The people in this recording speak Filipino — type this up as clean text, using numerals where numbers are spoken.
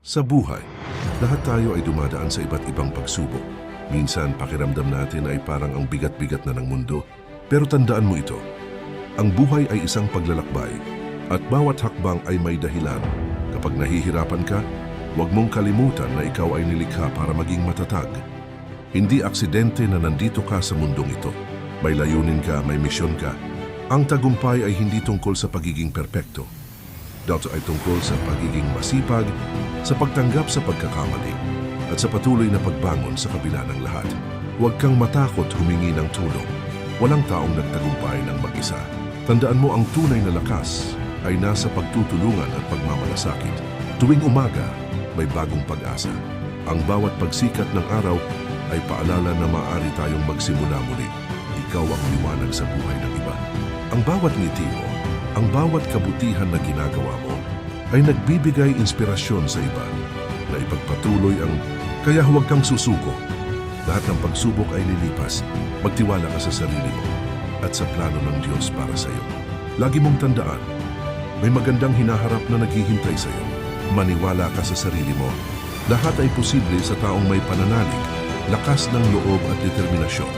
Sa buhay, lahat tayo ay dumadaan sa iba't ibang pagsubok. Minsan, pakiramdam natin ay parang ang bigat-bigat na ng mundo. Pero tandaan mo ito, ang buhay ay isang paglalakbay at bawat hakbang ay may dahilan. Kapag nahihirapan ka, huwag mong kalimutan na ikaw ay nilikha para maging matatag. Hindi aksidente na nandito ka sa mundong ito. May layunin ka, may misyon ka. Ang tagumpay ay hindi tungkol sa pagiging perpekto. Dato ay tungkol sa pagiging masipag, sa pagtanggap sa pagkakamali, at sa patuloy na pagbangon sa kabila ng lahat. Huwag kang matakot humingi ng tulong. Walang taong nagtagumpay ng mag-isa. Tandaan mo ang tunay na lakas ay nasa pagtutulungan at pagmamalasakit. Tuwing umaga, may bagong pag-asa. Ang bawat pagsikat ng araw ay paalala na maaari tayong magsimula muli. Ikaw ang liwanag sa buhay ng iba. Ang bawat ngiti mo, ang bawat kabutihan na ginagawa mo ay nagbibigay inspirasyon sa iba na ipagpatuloy ang kaya huwag kang susuko. Lahat ng pagsubok ay lilipas. Magtiwala ka sa sarili mo at sa plano ng Diyos para sa iyo. Lagi mong tandaan, may magandang hinaharap na naghihintay sa iyo. Maniwala ka sa sarili mo. Lahat ay posible sa taong may pananalig, lakas ng loob at determinasyon.